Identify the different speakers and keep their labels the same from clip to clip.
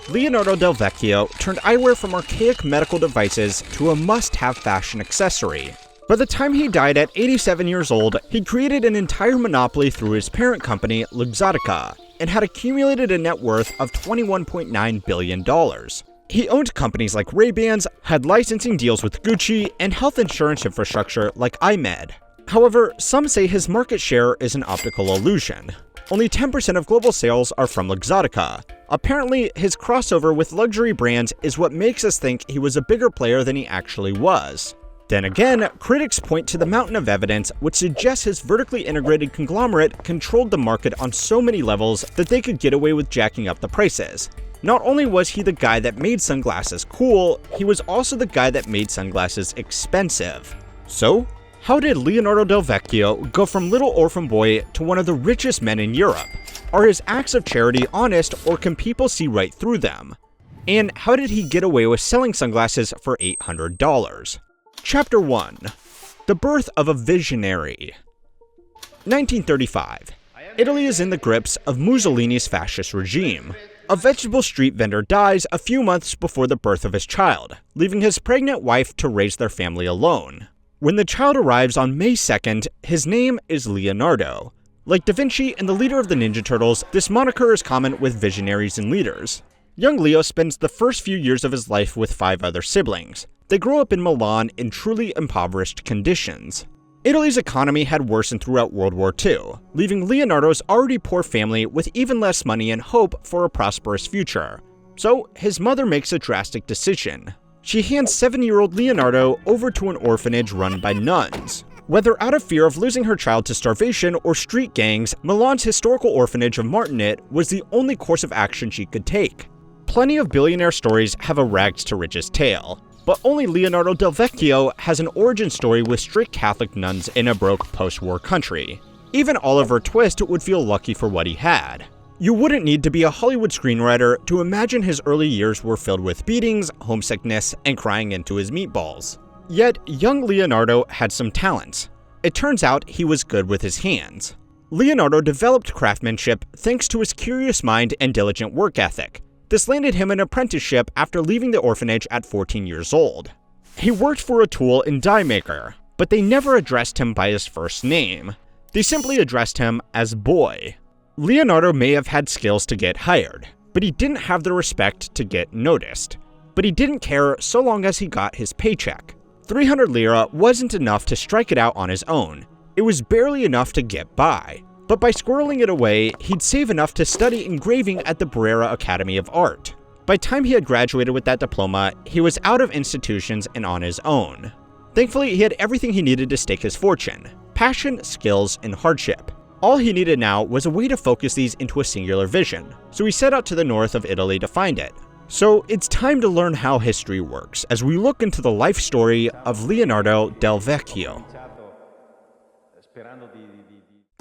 Speaker 1: Leonardo Del Vecchio turned eyewear from archaic medical devices to a must-have fashion accessory. By the time he died at 87 years old, he'd created an entire monopoly through his parent company, Luxottica, and had accumulated a net worth of $21.9 billion. He owned companies like Ray-Bans, had licensing deals with Gucci, and health insurance infrastructure like EyeMed. However, some say his market share is an optical illusion. Only 10% of global sales are from Luxottica. Apparently, his crossover with luxury brands is what makes us think he was a bigger player than he actually was. Then again, critics point to the mountain of evidence which suggests his vertically integrated conglomerate controlled the market on so many levels that they could get away with jacking up the prices. Not only was he the guy that made sunglasses cool, he was also the guy that made sunglasses expensive. So, how did Leonardo Del Vecchio go from little orphan boy to one of the richest men in Europe? Are his acts of charity honest, or can people see right through them? And how did he get away with selling sunglasses for $800? Chapter 1. The Birth of a Visionary. 1935. Italy is in the grips of Mussolini's fascist regime. A vegetable street vendor dies a few months before the birth of his child, leaving his pregnant wife to raise their family alone. When the child arrives on May 2nd, his name is Leonardo. Like Da Vinci and the leader of the Ninja Turtles, this moniker is common with visionaries and leaders. Young Leo spends the first few years of his life with 5 other siblings. They grow up in Milan in truly impoverished conditions. Italy's economy had worsened throughout World War II, leaving Leonardo's already poor family with even less money and hope for a prosperous future. So, his mother makes a drastic decision. She hands 7-year-old Leonardo over to an orphanage run by nuns. Whether out of fear of losing her child to starvation or street gangs, Milan's historical orphanage of Martinet was the only course of action she could take. Plenty of billionaire stories have a rags to riches tale, but only Leonardo Del Vecchio has an origin story with strict Catholic nuns in a broke post-war country. Even Oliver Twist would feel lucky for what he had. You wouldn't need to be a Hollywood screenwriter to imagine his early years were filled with beatings, homesickness, and crying into his meatballs. Yet, young Leonardo had some talents. It turns out he was good with his hands. Leonardo developed craftsmanship thanks to his curious mind and diligent work ethic. This landed him an apprenticeship after leaving the orphanage at 14 years old. He worked for a tool and die maker, but they never addressed him by his first name. They simply addressed him as Boy. Leonardo may have had skills to get hired, but he didn't have the respect to get noticed. But he didn't care so long as he got his paycheck. 300 lira wasn't enough to strike it out on his own. It was barely enough to get by. But by squirreling it away, he'd save enough to study engraving at the Brera Academy of Art. By the time he had graduated with that diploma, he was out of institutions and on his own. Thankfully, he had everything he needed to stake his fortune: passion, skills, and hardship. All he needed now was a way to focus these into a singular vision, so he set out to the north of Italy to find it. So it's time to learn how history works as we look into the life story of Leonardo Del Vecchio.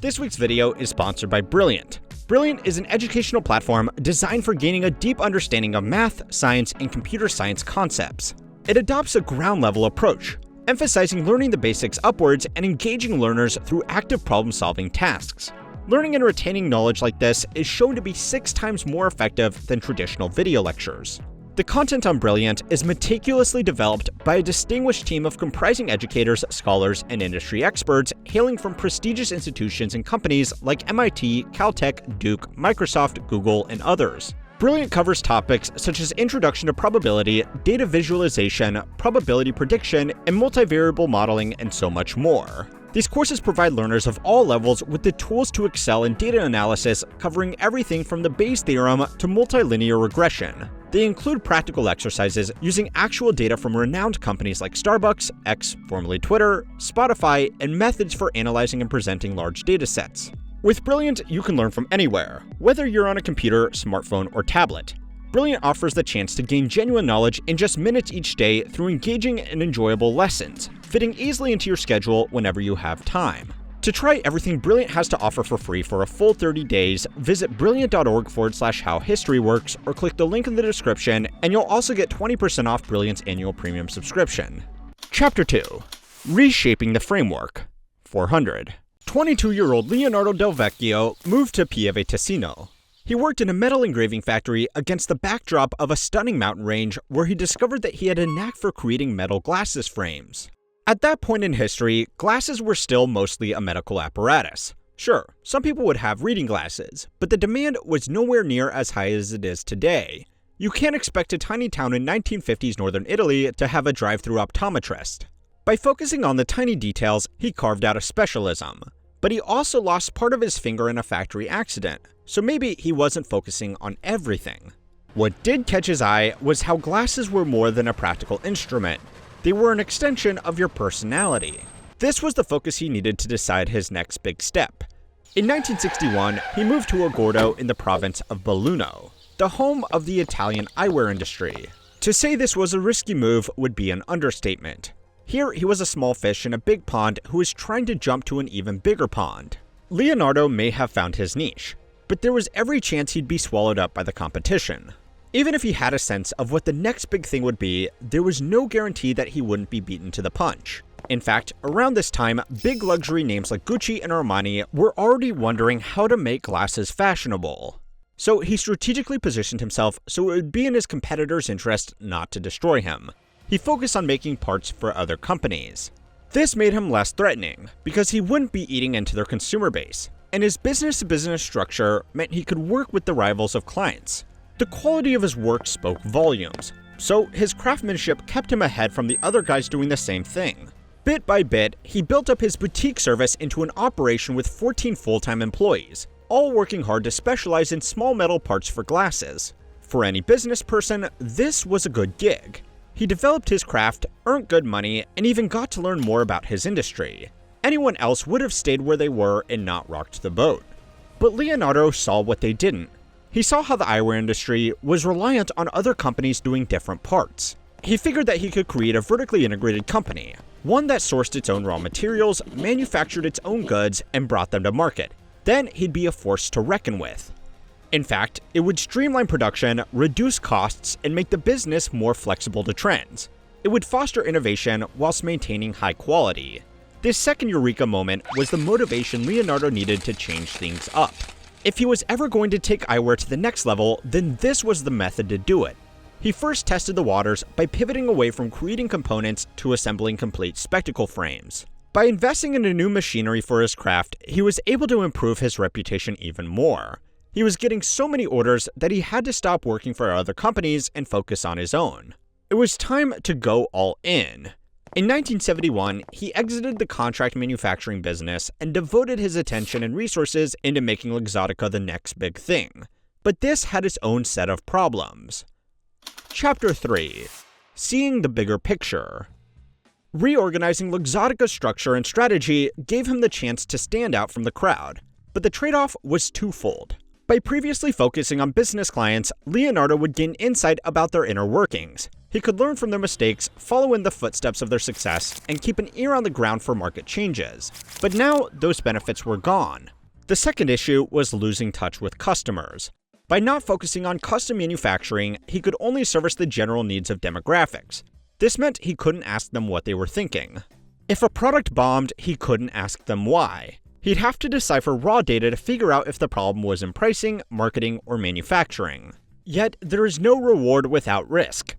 Speaker 1: This week's video is sponsored by Brilliant. Brilliant is an educational platform designed for gaining a deep understanding of math, science, and computer science concepts. It adopts a ground-level approach, emphasizing learning the basics upwards and engaging learners through active problem-solving tasks. Learning and retaining knowledge like this is shown to be 6 times more effective than traditional video lectures. The content on Brilliant is meticulously developed by a distinguished team of comprising educators, scholars, and industry experts hailing from prestigious institutions and companies like MIT, Caltech, Duke, Microsoft, Google, and others. Brilliant covers topics such as introduction to probability, data visualization, probability prediction, and multivariable modeling, and so much more. These courses provide learners of all levels with the tools to excel in data analysis, covering everything from the Bayes theorem to multilinear regression. They include practical exercises using actual data from renowned companies like Starbucks, X, formerly Twitter, Spotify, and methods for analyzing and presenting large data sets. With Brilliant, you can learn from anywhere, whether you're on a computer, smartphone, or tablet. Brilliant offers the chance to gain genuine knowledge in just minutes each day through engaging and enjoyable lessons, fitting easily into your schedule whenever you have time. To try everything Brilliant has to offer for free for a full 30 days, visit brilliant.org/howhistoryworks or click the link in the description, and you'll also get 20% off Brilliant's annual premium subscription. Chapter 2. Reshaping the Framework. 400. 22-year-old Leonardo Del Vecchio moved to Pieve Ticino. He worked in a metal engraving factory against the backdrop of a stunning mountain range where he discovered that he had a knack for creating metal glasses frames. At that point in history, glasses were still mostly a medical apparatus. Sure, some people would have reading glasses, but the demand was nowhere near as high as it is today. You can't expect a tiny town in 1950s northern Italy to have a drive-through optometrist. By focusing on the tiny details, he carved out a specialism. But he also lost part of his finger in a factory accident, so maybe he wasn't focusing on everything. What did catch his eye was how glasses were more than a practical instrument. They were an extension of your personality. This was the focus he needed to decide his next big step. In 1961, he moved to Agordo in the province of Belluno, the home of the Italian eyewear industry. To say this was a risky move would be an understatement. Here, he was a small fish in a big pond who was trying to jump to an even bigger pond. Leonardo may have found his niche, but there was every chance he'd be swallowed up by the competition. Even if he had a sense of what the next big thing would be, there was no guarantee that he wouldn't be beaten to the punch. In fact, around this time, big luxury names like Gucci and Armani were already wondering how to make glasses fashionable. So he strategically positioned himself so it would be in his competitor's interest not to destroy him. He focused on making parts for other companies. This made him less threatening, because he wouldn't be eating into their consumer base, and his business-to-business structure meant he could work with the rivals of clients. The quality of his work spoke volumes, so his craftsmanship kept him ahead from the other guys doing the same thing. Bit by bit, he built up his boutique service into an operation with 14 full-time employees, all working hard to specialize in small metal parts for glasses. For any business person, this was a good gig. He developed his craft, earned good money, and even got to learn more about his industry. Anyone else would have stayed where they were and not rocked the boat. But Leonardo saw what they didn't. He saw how the eyewear industry was reliant on other companies doing different parts. He figured that he could create a vertically integrated company, one that sourced its own raw materials, manufactured its own goods, and brought them to market. Then he'd be a force to reckon with. In fact, it would streamline production, reduce costs, and make the business more flexible to trends. It would foster innovation whilst maintaining high quality. This second eureka moment was the motivation Leonardo needed to change things up. If he was ever going to take eyewear to the next level, then this was the method to do it. He first tested the waters by pivoting away from creating components to assembling complete spectacle frames. By investing in a new machinery for his craft, he was able to improve his reputation even more. He was getting so many orders that he had to stop working for other companies and focus on his own. It was time to go all in. In 1971, he exited the contract manufacturing business and devoted his attention and resources into making Luxottica the next big thing. But this had its own set of problems. Chapter 3. Seeing the bigger picture. Reorganizing Luxottica's structure and strategy gave him the chance to stand out from the crowd, but the trade-off was twofold. By previously focusing on business clients, Leonardo would gain insight about their inner workings. He could learn from their mistakes, follow in the footsteps of their success, and keep an ear on the ground for market changes. But now, those benefits were gone. The second issue was losing touch with customers. By not focusing on custom manufacturing, he could only service the general needs of demographics. This meant he couldn't ask them what they were thinking. If a product bombed, he couldn't ask them why. He'd have to decipher raw data to figure out if the problem was in pricing, marketing, or manufacturing. Yet, there is no reward without risk.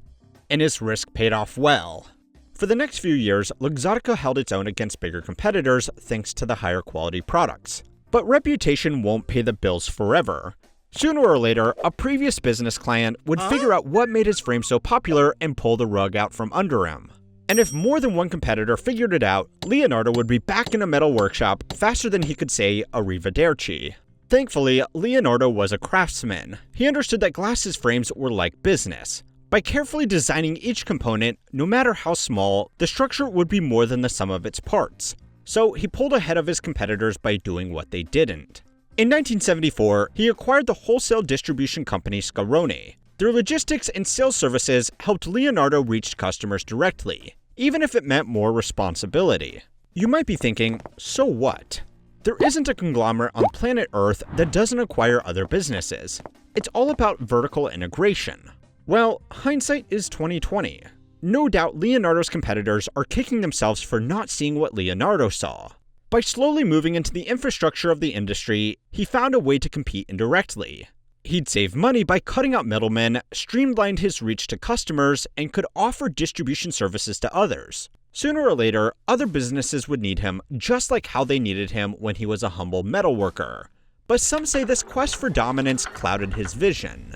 Speaker 1: And his risk paid off well. For the next few years, Luxottica held its own against bigger competitors thanks to the higher quality products. But reputation won't pay the bills forever. Sooner or later, a previous business client would figure out what made his frame so popular and pull the rug out from under him. And if more than one competitor figured it out, Leonardo would be back in a metal workshop faster than he could say arrivederci. Thankfully, Leonardo was a craftsman. He understood that glasses frames were like business. By carefully designing each component, no matter how small, the structure would be more than the sum of its parts. So he pulled ahead of his competitors by doing what they didn't. In 1974, he acquired the wholesale distribution company Scaroni. Their logistics and sales services helped Leonardo reach customers directly, even if it meant more responsibility. You might be thinking, so what? There isn't a conglomerate on planet Earth that doesn't acquire other businesses. It's all about vertical integration. Well, hindsight is 20/20. No doubt Leonardo's competitors are kicking themselves for not seeing what Leonardo saw. By slowly moving into the infrastructure of the industry, he found a way to compete indirectly. He'd save money by cutting out middlemen, streamlined his reach to customers, and could offer distribution services to others. Sooner or later, other businesses would need him just like how they needed him when he was a humble metalworker. But some say this quest for dominance clouded his vision.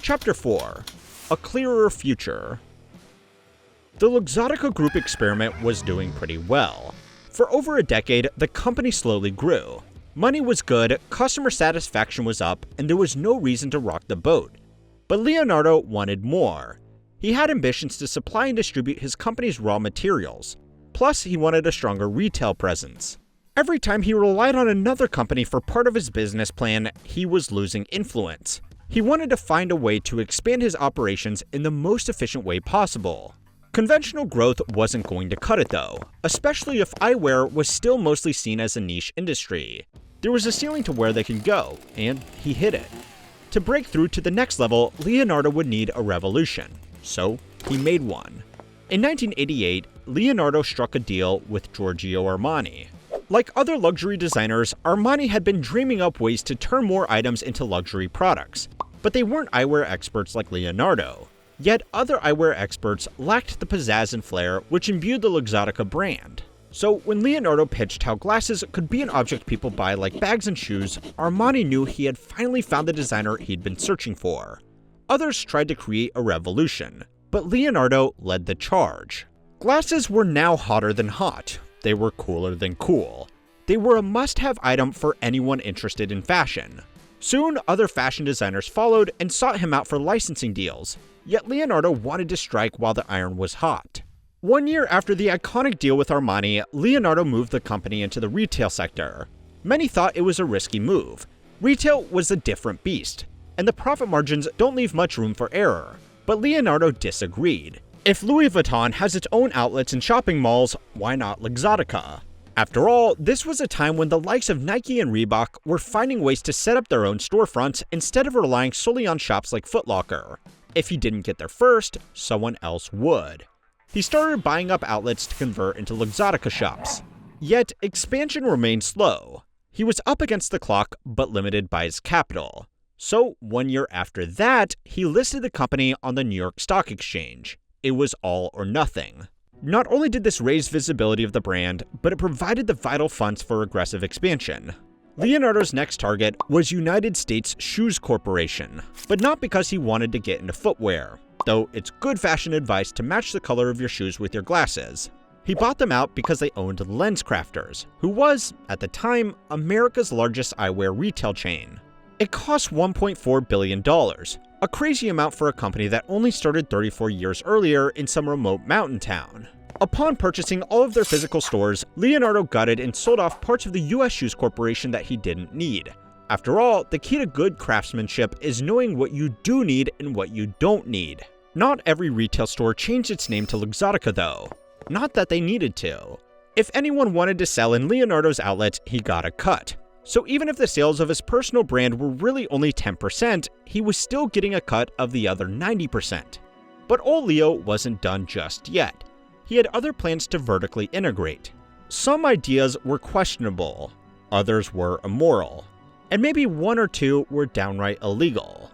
Speaker 1: Chapter 4. A Clearer Future. The Luxottica Group experiment was doing pretty well. For over a decade, the company slowly grew. Money was good, customer satisfaction was up, and there was no reason to rock the boat. But Leonardo wanted more. He had ambitions to supply and distribute his company's raw materials. Plus, he wanted a stronger retail presence. Every time he relied on another company for part of his business plan, he was losing influence. He wanted to find a way to expand his operations in the most efficient way possible. Conventional growth wasn't going to cut it though, especially if eyewear was still mostly seen as a niche industry. There was a ceiling to where they could go, and he hit it. To break through to the next level, Leonardo would need a revolution. So, he made one. In 1988, Leonardo struck a deal with Giorgio Armani. Like other luxury designers, Armani had been dreaming up ways to turn more items into luxury products, but they weren't eyewear experts like Leonardo. Yet other eyewear experts lacked the pizzazz and flair which imbued the Luxottica brand. So when Leonardo pitched how glasses could be an object people buy like bags and shoes, Armani knew he had finally found the designer he'd been searching for. Others tried to create a revolution, but Leonardo led the charge. Glasses were now hotter than hot. They were cooler than cool. They were a must-have item for anyone interested in fashion. Soon, other fashion designers followed and sought him out for licensing deals, yet Leonardo wanted to strike while the iron was hot. 1 year after the iconic deal with Armani, Leonardo moved the company into the retail sector. Many thought it was a risky move. Retail was a different beast, and the profit margins don't leave much room for error. But Leonardo disagreed. If Louis Vuitton has its own outlets and shopping malls, why not Luxottica? After all, this was a time when the likes of Nike and Reebok were finding ways to set up their own storefronts instead of relying solely on shops like Foot Locker. If he didn't get there first, someone else would. He started buying up outlets to convert into Luxottica shops. Yet, expansion remained slow. He was up against the clock, but limited by his capital. So, 1 year after that, he listed the company on the New York Stock Exchange. It was all or nothing. Not only did this raise visibility of the brand, but it provided the vital funds for aggressive expansion. Leonardo's next target was United States Shoes Corporation, but not because he wanted to get into footwear, though it's good fashion advice to match the color of your shoes with your glasses. He bought them out because they owned LensCrafters, who was, at the time, America's largest eyewear retail chain. It cost $1.4 billion, a crazy amount for a company that only started 34 years earlier in some remote mountain town. Upon purchasing all of their physical stores, Leonardo gutted and sold off parts of the US Shoes Corporation that he didn't need. After all, the key to good craftsmanship is knowing what you do need and what you don't need. Not every retail store changed its name to Luxottica though. Not that they needed to. If anyone wanted to sell in Leonardo's outlets, he got a cut. So even if the sales of his personal brand were really only 10%, he was still getting a cut of the other 90%. But old Leo wasn't done just yet. He had other plans to vertically integrate. Some ideas were questionable, others were immoral, and maybe one or two were downright illegal.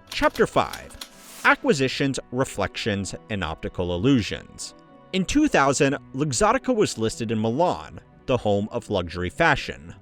Speaker 1: Chapter 5. Acquisitions, Reflections, and Optical Illusions. In 2000, Luxottica was listed in Milan, the home of luxury fashion.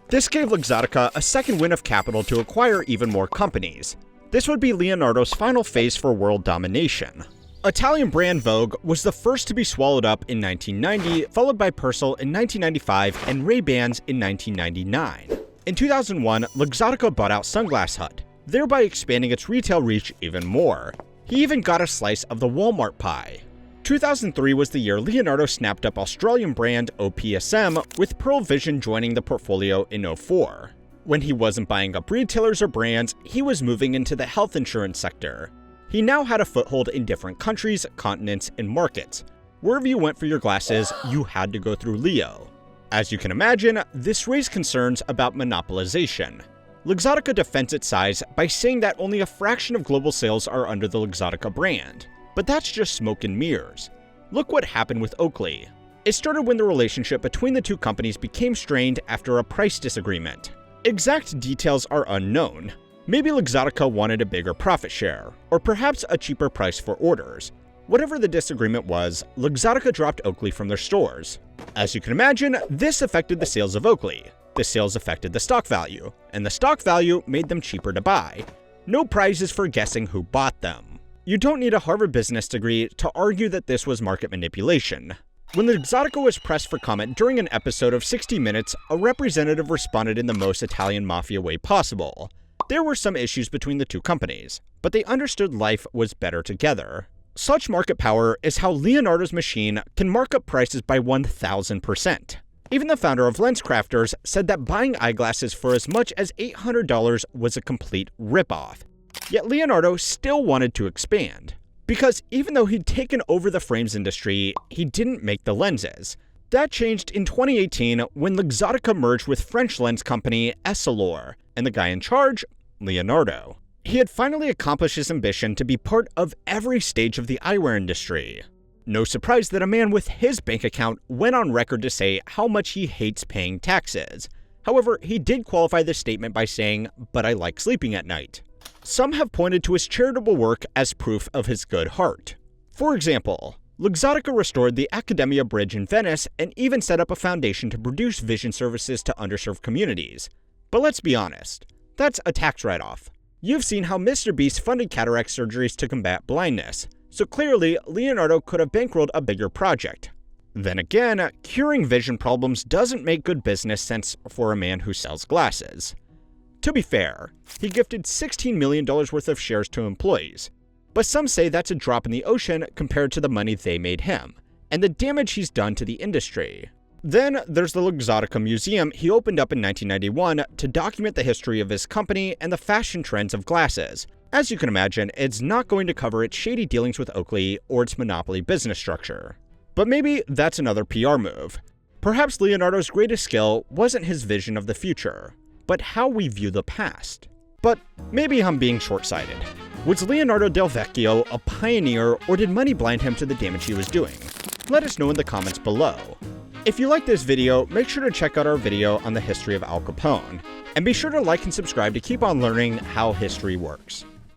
Speaker 1: This gave Luxottica a second win of capital to acquire even more companies. This would be Leonardo's final phase for world domination. Italian brand Vogue was the first to be swallowed up in 1990, followed by Persol in 1995 and Ray-Bans in 1999. In 2001, Luxottica bought out Sunglass Hut, thereby expanding its retail reach even more. He even got a slice of the Walmart pie. 2003 was the year Leonardo snapped up Australian brand OPSM, with Pearl Vision joining the portfolio in 2004. When he wasn't buying up retailers or brands, he was moving into the health insurance sector. He now had a foothold in different countries, continents, and markets. Wherever you went for your glasses, you had to go through Leo. As you can imagine, this raised concerns about monopolization. Luxottica defends its size by saying that only a fraction of global sales are under the Luxottica brand. But that's just smoke and mirrors. Look what happened with Oakley. It started when the relationship between the two companies became strained after a price disagreement. Exact details are unknown. Maybe Luxottica wanted a bigger profit share, or perhaps a cheaper price for orders. Whatever the disagreement was, Luxottica dropped Oakley from their stores. As you can imagine, this affected the sales of Oakley. The sales affected the stock value, and the stock value made them cheaper to buy. No prizes for guessing who bought them. You don't need a Harvard business degree to argue that this was market manipulation. When Luxottica was pressed for comment during an episode of 60 Minutes, a representative responded in the most Italian mafia way possible. There were some issues between the two companies, but they understood life was better together. Such market power is how Leonardo's machine can mark up prices by 1,000%. Even the founder of LensCrafters said that buying eyeglasses for as much as $800 was a complete ripoff. Yet Leonardo still wanted to expand. Because even though he'd taken over the frames industry, he didn't make the lenses. That changed in 2018 when Luxottica merged with French lens company Essilor, and the guy in charge, Leonardo. He had finally accomplished his ambition to be part of every stage of the eyewear industry. No surprise that a man with his bank account went on record to say how much he hates paying taxes. However, he did qualify this statement by saying, "But I like sleeping at night." Some have pointed to his charitable work as proof of his good heart. For example, Luxottica restored the Accademia Bridge in Venice and even set up a foundation to produce vision services to underserved communities. But let's be honest, that's a tax write-off. You've seen how Mr. Beast funded cataract surgeries to combat blindness, so clearly Leonardo could have bankrolled a bigger project. Then again, curing vision problems doesn't make good business sense for a man who sells glasses. To be fair, he gifted $16 million worth of shares to employees, but some say that's a drop in the ocean compared to the money they made him, and the damage he's done to the industry. Then there's the Luxottica Museum he opened up in 1991 to document the history of his company and the fashion trends of glasses. As you can imagine, it's not going to cover its shady dealings with Oakley or its monopoly business structure. But maybe that's another PR move. Perhaps Leonardo's greatest skill wasn't his vision of the future, but how we view the past. But maybe I'm being short-sighted. Was Leonardo Del Vecchio a pioneer, or did money blind him to the damage he was doing? Let us know in the comments below. If you like this video, make sure to check out our video on the history of Al Capone, and be sure to like and subscribe to keep on learning how history works.